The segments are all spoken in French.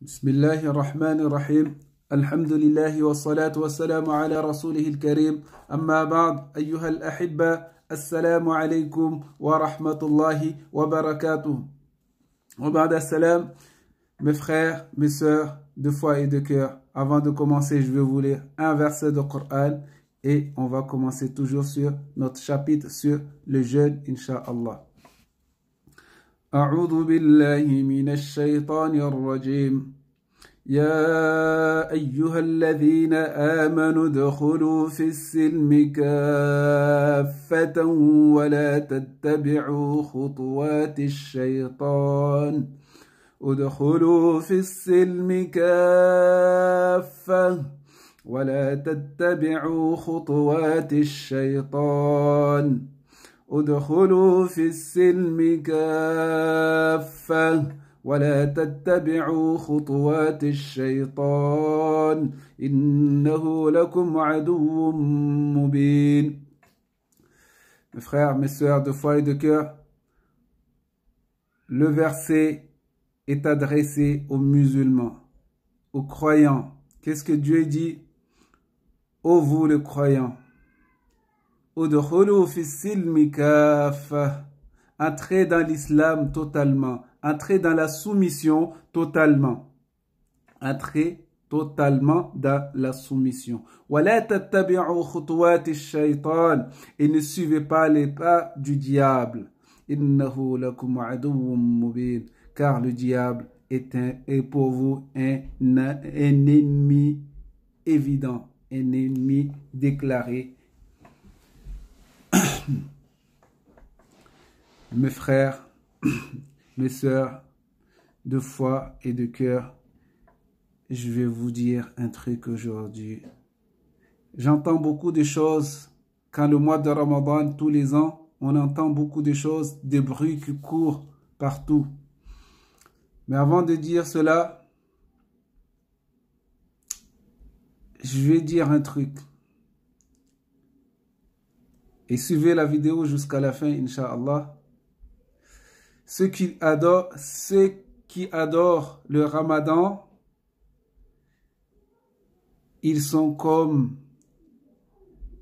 بسم الله الرحمن الرحيم الحمد لله والصلاة والسلام على رسوله الكريم أما بعد أيها الأحبة السلام عليكم ورحمة الله وبركاته وبعد السلام mes frères, mes sœurs de foi et de cœur, avant de commencer je vais vous lire un verset du Coran et on va commencer toujours sur notre chapitre sur le jeûne Inch'Allah. أعوذ بالله من الشيطان الرجيم يا أيها الذين آمنوا ادخلوا في السلم كافة ولا تتبعوا خطوات الشيطان ادخلوا في السلم كافة ولا تتبعوا خطوات الشيطان ادخلوا في السلم كافة ولا تتبعوا خطوات الشيطان إنه لكم عدو مبين. Mes frères, mes sœurs de foi et de cœur, le verset est adressé aux musulmans, aux croyants. Qu'est-ce que Dieu dit? Ô vous les croyants, udkhulu fi silmi kaffa, entrez dans l'islam totalement, entrez dans la soumission totalement, entrez totalement dans la soumission. Wala tattabi'u khutuwati shaytan, et ne suivez pas les pas du diable. Innahu lakum aduwwun mubin, car le diable est pour vous un ennemi évident, un ennemi déclaré. Mes frères, mes sœurs de foi et de cœur, je vais vous dire un truc aujourd'hui. J'entends beaucoup de choses quand le mois de Ramadan, tous les ans, on entend beaucoup de choses, des bruits qui courent partout. Mais avant de dire cela, je vais dire un truc. Et suivez la vidéo jusqu'à la fin, Inch'Allah. Ceux qui adorent le Ramadan, ils sont comme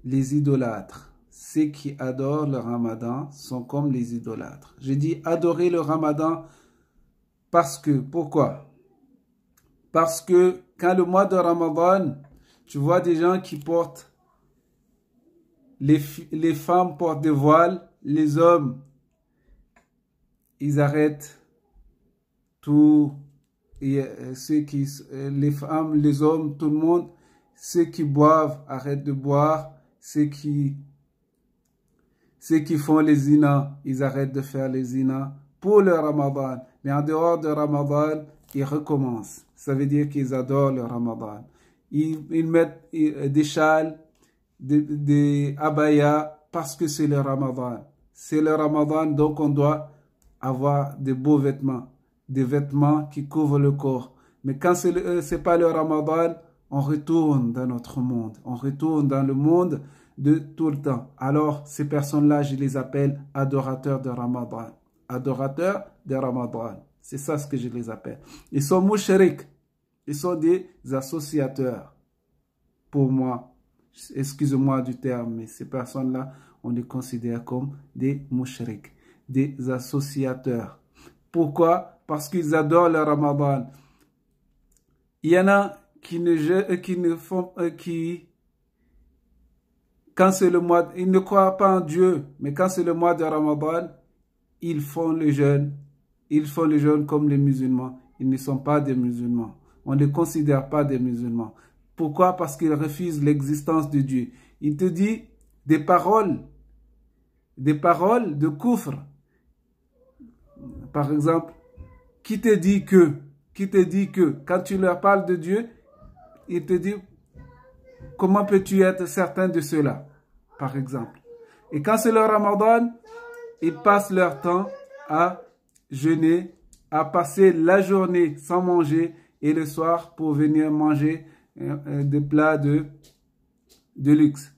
les idolâtres. Ceux qui adorent le Ramadan sont comme les idolâtres. Je dis adorer le Ramadan parce que, pourquoi? Parce que quand le mois de Ramadan, tu vois des gens qui portent, les femmes portent des voiles, les hommes, ils arrêtent tout, et les femmes, les hommes, tout le monde, ceux qui boivent arrêtent de boire, ceux qui font les zina, ils arrêtent de faire les zina pour le Ramadan. Mais en dehors de Ramadan, ils recommencent. Ça veut dire qu'ils adorent le Ramadan. Ils mettent des châles, des abayas, parce que c'est le Ramadan. C'est le Ramadan, donc on doit avoir de beaux vêtements, des vêtements qui couvrent le corps. Mais quand c'est pas le Ramadan, on retourne dans notre monde, on retourne dans le monde de tout le temps. Alors, ces personnes-là, je les appelle adorateurs de Ramadan. Adorateurs de Ramadan. C'est ça ce que je les appelle. Ils sont mouchriks. Ils sont des associateurs. Pour moi, excusez-moi du terme, mais ces personnes-là, on les considère comme des mouchriks, des associateurs. Pourquoi? Parce qu'ils adorent le Ramadan. Il y en a quand c'est le mois, ils ne croient pas en Dieu, mais quand c'est le mois de Ramadan, ils font le jeûne. Ils font le jeûne comme les musulmans. Ils ne sont pas des musulmans. On ne les considère pas des musulmans. Pourquoi? Parce qu'ils refusent l'existence de Dieu. Il te dit des paroles de kufr. Par exemple, qui te dit que, quand tu leur parles de Dieu, il te dit, comment peux-tu être certain de cela, par exemple. Et quand c'est le Ramadan, ils passent leur temps à jeûner, à passer la journée sans manger et le soir pour venir manger des plats de luxe.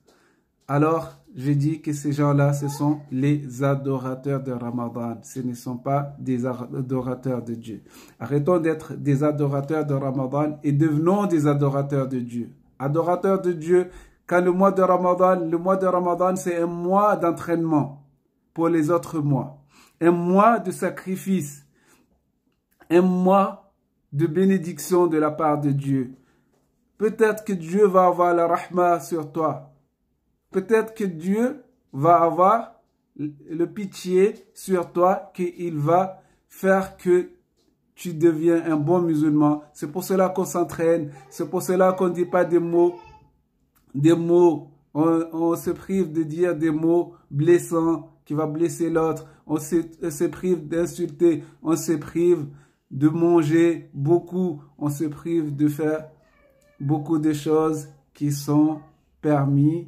Alors, je dis que ces gens-là, ce sont les adorateurs de Ramadan. Ce ne sont pas des adorateurs de Dieu. Arrêtons d'être des adorateurs de Ramadan et devenons des adorateurs de Dieu. Adorateurs de Dieu, quand le mois de Ramadan, c'est un mois d'entraînement pour les autres mois. Un mois de sacrifice. Un mois de bénédiction de la part de Dieu. Peut-être que Dieu va avoir la rahma sur toi. Peut-être que Dieu va avoir le pitié sur toi, qu'il va faire que tu deviens un bon musulman. C'est pour cela qu'on s'entraîne. C'est pour cela qu'on ne dit pas des mots. On se prive de dire des mots blessants qui va blesser l'autre. On se prive d'insulter. On se prive de manger beaucoup. On se prive de faire beaucoup de choses qui sont permises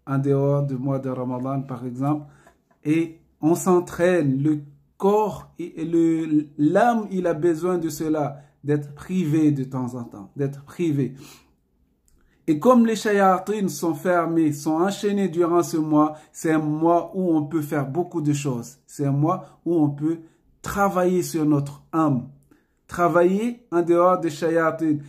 en dehors du mois de Ramadan, par exemple, et on s'entraîne. Le corps et l'âme, il a besoin de cela, d'être privé de temps en temps, d'être privé. Et comme les shayatines sont fermés, sont enchaînés durant ce mois, c'est un mois où on peut faire beaucoup de choses. C'est un mois où on peut travailler sur notre âme, travailler en dehors des shayatines.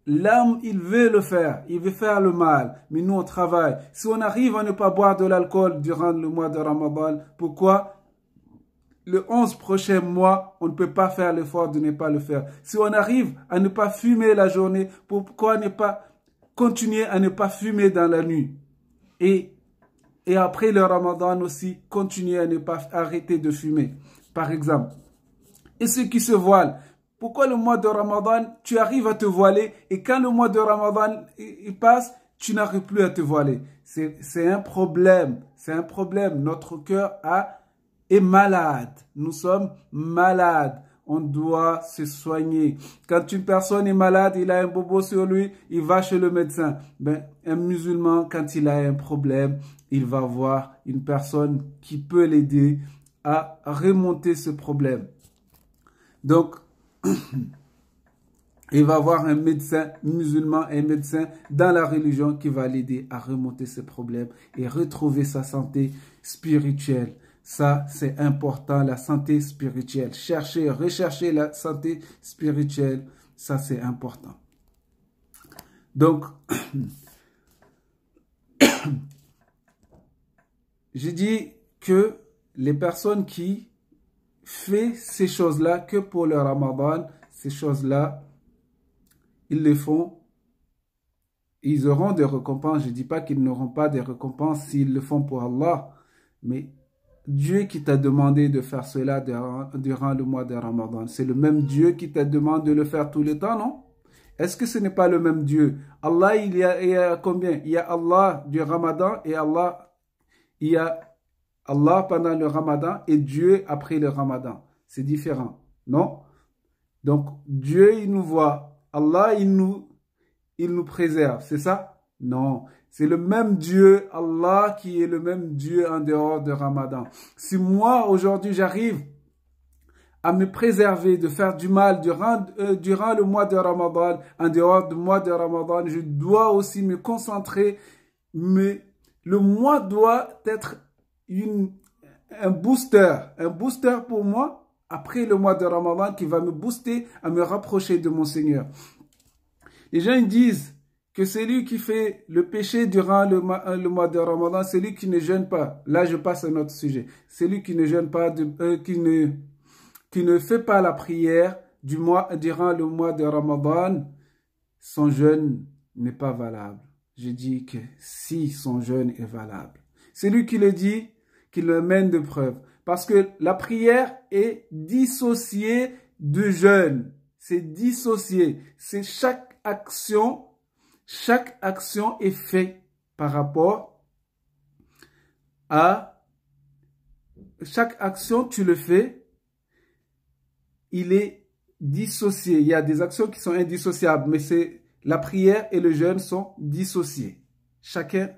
L'âme, il veut le faire, il veut faire le mal, mais nous on travaille. Si on arrive à ne pas boire de l'alcool durant le mois de Ramadan, pourquoi le 11 prochain mois, on ne peut pas faire l'effort de ne pas le faire? Si on arrive à ne pas fumer la journée, pourquoi ne pas continuer à ne pas fumer dans la nuit? Et après le Ramadan aussi, continuer à ne pas arrêter de fumer, par exemple. Et ceux qui se voilent, pourquoi le mois de Ramadan, tu arrives à te voiler et quand le mois de Ramadan il passe, tu n'arrives plus à te voiler? C'est un problème. C'est un problème. Notre cœur est malade. Nous sommes malades. On doit se soigner. Quand une personne est malade, il a un bobo sur lui, il va chez le médecin. Ben, un musulman, quand il a un problème, il va voir une personne qui peut l'aider à remonter ce problème. Donc, il va voir un médecin musulman, un médecin dans la religion qui va l'aider à remonter ses problèmes et retrouver sa santé spirituelle. Ça, c'est important, la santé spirituelle. Rechercher la santé spirituelle, ça c'est important. Donc, j'ai dit que les personnes qui font ces choses-là que pour le Ramadan, ces choses-là, ils le font, ils auront des récompenses. Je ne dis pas qu'ils n'auront pas des récompenses s'ils le font pour Allah, mais Dieu qui t'a demandé de faire cela durant le mois de Ramadan, c'est le même Dieu qui t'a demandé de le faire tout le temps, non? Est-ce que ce n'est pas le même Dieu? Allah, il y a combien? Il y a Allah du Ramadan et il y a Allah pendant le Ramadan et Dieu après le Ramadan. C'est différent, non? Donc, Dieu, il nous voit. Allah, il nous préserve, c'est ça? Non. C'est le même Dieu, Allah, qui est le même Dieu en dehors de Ramadan. Si moi, aujourd'hui, j'arrive à me préserver de faire du mal durant le mois de Ramadan, en dehors du mois de Ramadan, je dois aussi me concentrer. Mais le mois doit être un booster pour moi après le mois de Ramadan qui va me booster à me rapprocher de mon Seigneur. Les gens ils disent que celui qui fait le péché durant le mois de Ramadan, celui qui ne jeûne pas. Là, je passe à notre sujet. Celui qui ne jeûne pas, qui ne fait pas la prière durant le mois de Ramadan, son jeûne n'est pas valable. Je dis que si son jeûne est valable. Celui qui le dit, qui le mène de preuve. Parce que la prière est dissociée du jeûne. C'est dissocié. C'est chaque action est faite par rapport à chaque action, tu le fais, il est dissocié. Il y a des actions qui sont indissociables, mais la prière et le jeûne sont dissociés. Chacun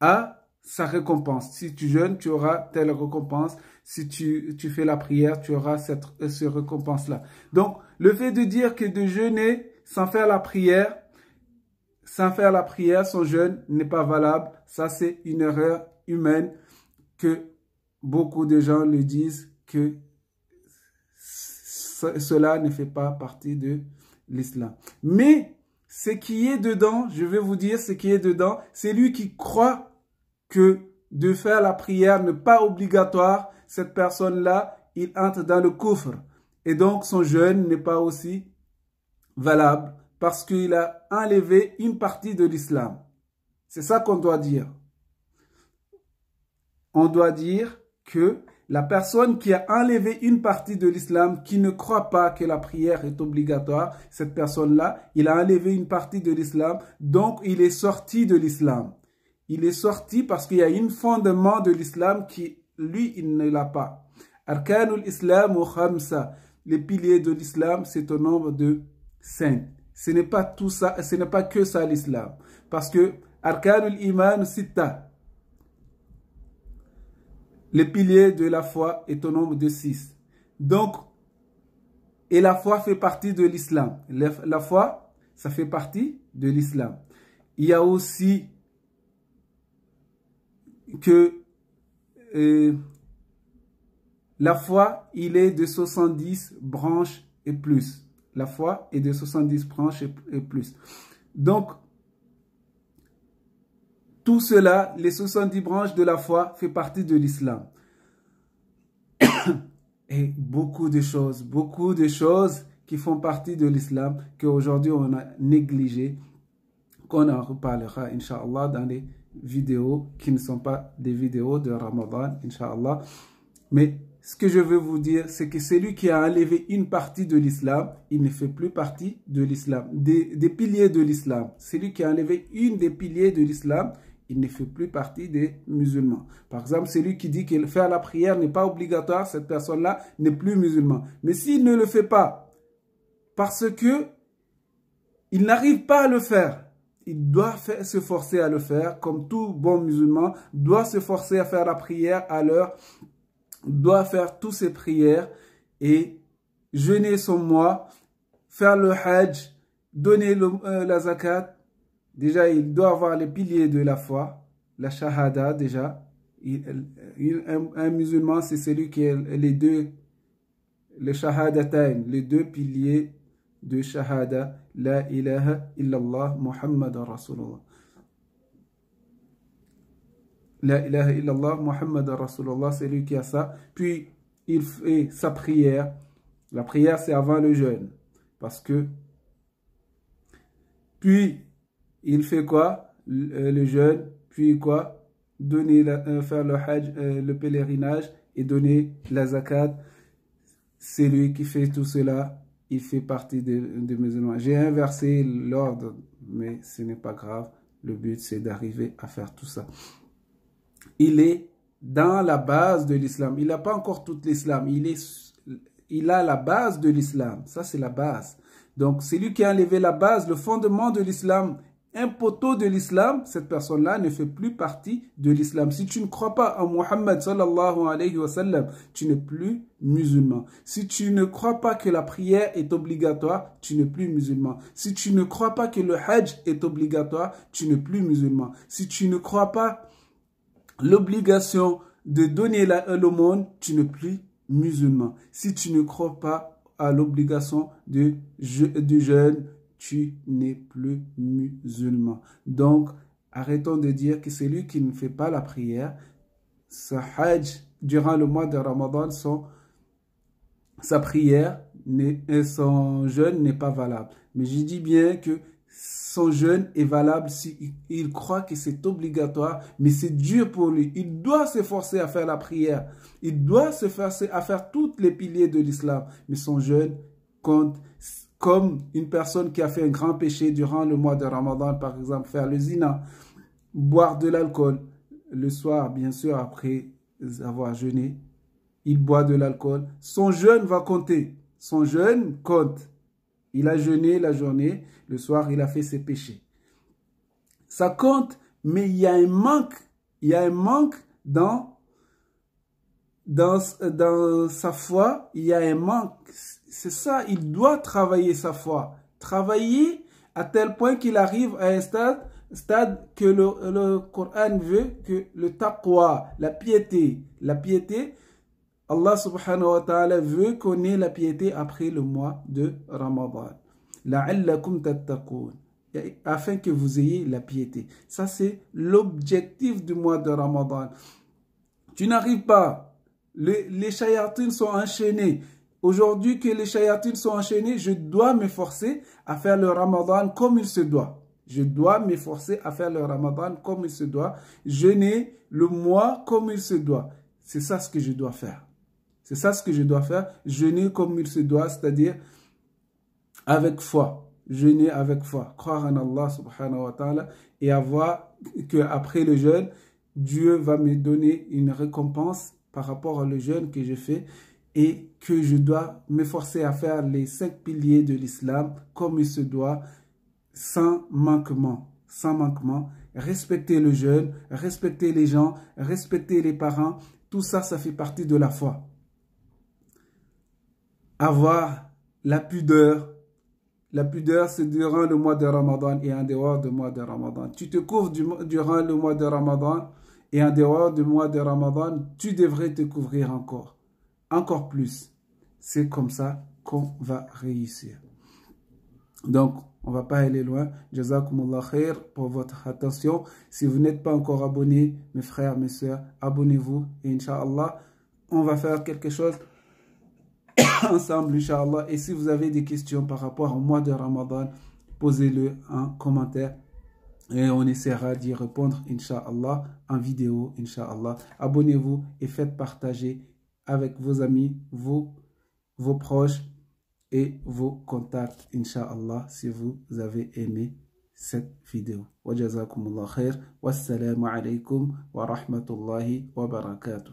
a sa récompense. Si tu jeûnes, tu auras telle récompense. Si tu fais la prière, tu auras cette récompense-là. Donc, le fait de dire que de jeûner sans faire la prière, sans faire la prière, son jeûne n'est pas valable. Ça, c'est une erreur humaine que beaucoup de gens le disent que cela ne fait pas partie de l'islam. Mais ce qui est dedans, je vais vous dire ce qui est dedans, c'est lui qui croit que de faire la prière n'est pas obligatoire. Cette personne-là, il entre dans le kufr. Et donc, son jeûne n'est pas aussi valable parce qu'il a enlevé une partie de l'islam. C'est ça qu'on doit dire. On doit dire que la personne qui a enlevé une partie de l'islam, qui ne croit pas que la prière est obligatoire, cette personne-là, il a enlevé une partie de l'islam, donc il est sorti de l'islam. Il est sorti parce qu'il y a un fondement de l'islam qui, lui, il ne l'a pas. Arkanul Islam ou Khamsa, les piliers de l'islam, c'est au nombre de 5. Ce n'est pas tout ça, ce n'est pas que ça l'islam. Parce que Arkanul Iman Sitta, le pilier de la foi est au nombre de 6. Donc, et la foi fait partie de l'islam. La foi, ça fait partie de l'islam. Il y a aussi que la foi, il est de 70 branches et plus. La foi est de 70 branches et plus. Donc, tout cela, les 70 branches de la foi, fait partie de l'islam. Et beaucoup de choses qui font partie de l'islam, qu'aujourd'hui on a négligé, qu'on en reparlera, Inch'Allah, dans les vidéos qui ne sont pas des vidéos de Ramadan, Inch'Allah. Mais ce que je veux vous dire, c'est que celui qui a enlevé une partie de l'islam, il ne fait plus partie de l'islam, des piliers de l'islam. Celui qui a enlevé une des piliers de l'islam, il ne fait plus partie des musulmans. Par exemple, celui qui dit que faire la prière n'est pas obligatoire, cette personne-là n'est plus musulman. Mais s'il ne le fait pas, parce que il n'arrive pas à le faire, il doit se forcer à le faire, comme tout bon musulman, doit se forcer à faire la prière à l'heure, doit faire toutes ses prières et jeûner son mois, faire le hajj, donner la zakat. Déjà, il doit avoir les piliers de la foi, la shahada déjà. Un musulman, c'est celui qui a les shahadatayn, les deux piliers de shahada, la ilaha illallah Muhammad Rasulullah. La ilaha illallah Muhammad Rasulullah, c'est lui qui a ça. Puis, il fait sa prière. La prière, c'est avant le jeûne. Parce que, puis, il fait quoi? Le jeûne, puis quoi? Faire le hajj, le pèlerinage et donner la zakat. C'est lui qui fait tout cela. Il fait partie des musulmans. J'ai inversé l'ordre, mais ce n'est pas grave. Le but, c'est d'arriver à faire tout ça. Il est dans la base de l'islam. Il n'a pas encore tout l'islam. Il a la base de l'islam. Ça, c'est la base. Donc, c'est lui qui a enlevé la base, le fondement de l'islam, un poteau de l'islam. Cette personne-là ne fait plus partie de l'islam. Si tu ne crois pas en Muhammad sallallahu alayhi wa sallam, tu n'es plus musulman. Si tu ne crois pas que la prière est obligatoire, tu n'es plus musulman. Si tu ne crois pas que le hajj est obligatoire, tu n'es plus musulman. Si tu ne crois pas l'obligation de donner l'aumône, tu n'es plus musulman. Si tu ne crois pas à l'obligation du jeûne, tu n'es plus musulman. Donc, arrêtons de dire que celui qui ne fait pas la prière, sa hajj durant le mois de Ramadan, sa prière, son jeûne n'est pas valable. Mais je dis bien que son jeûne est valable s'il croit que c'est obligatoire, mais c'est dur pour lui. Il doit s'efforcer à faire la prière. Il doit s'efforcer à faire tous les piliers de l'islam. Mais son jeûne compte comme une personne qui a fait un grand péché durant le mois de Ramadan, par exemple, faire le zina, boire de l'alcool. Le soir, bien sûr, après avoir jeûné, il boit de l'alcool. Son jeûne va compter. Son jeûne compte. Il a jeûné la journée, le soir, il a fait ses péchés. Ça compte, mais il y a un manque. Il y a un manque dans sa foi. Il y a un manque. C'est ça, il doit travailler sa foi. Travailler à tel point qu'il arrive à un stade que le Coran veut que le taqwa, la piété, Allah subhanahu wa ta'ala veut qu'on ait la piété après le mois de Ramadan. La'allakum tattaqoun, afin que vous ayez la piété. Ça, c'est l'objectif du mois de Ramadan. Tu n'arrives pas, les shayatines sont enchaînés. Aujourd'hui que les shayatines sont enchaînés, je dois m'efforcer à faire le Ramadan comme il se doit. Je dois m'efforcer à faire le Ramadan comme il se doit. Jeûner le mois comme il se doit. C'est ça ce que je dois faire. C'est ça ce que je dois faire. Jeûner comme il se doit, c'est-à-dire avec foi. Jeûner avec foi. Croire en Allah subhanahu wa ta'ala et avoir qu'après le jeûne, Dieu va me donner une récompense par rapport au jeûne que je fais et que je dois m'efforcer à faire les 5 piliers de l'islam comme il se doit, sans manquement. Sans manquement. Respecter le jeûne, respecter les gens, respecter les parents. Tout ça, ça fait partie de la foi. Avoir la pudeur. La pudeur, c'est durant le mois de Ramadan et en dehors du mois de Ramadan. Tu te couvres durant le mois de Ramadan et en dehors du mois de Ramadan, tu devrais te couvrir encore plus. C'est comme ça qu'on va réussir. Donc, on ne va pas aller loin. Jazakumullah khair pour votre attention. Si vous n'êtes pas encore abonné, mes frères, mes sœurs, abonnez-vous. Et Inch'Allah, on va faire quelque chose ensemble, Inch'Allah. Et si vous avez des questions par rapport au mois de Ramadan, posez-le en commentaire. Et on essaiera d'y répondre, Inch'Allah, en vidéo, Inch'Allah. Abonnez-vous et faites partager avec vos amis, vos proches et vos contacts, Inch'Allah, si vous avez aimé cette vidéo. Wa jazakumullah khair. Wassalamu alaikum wa rahmatullahi wa barakatuh.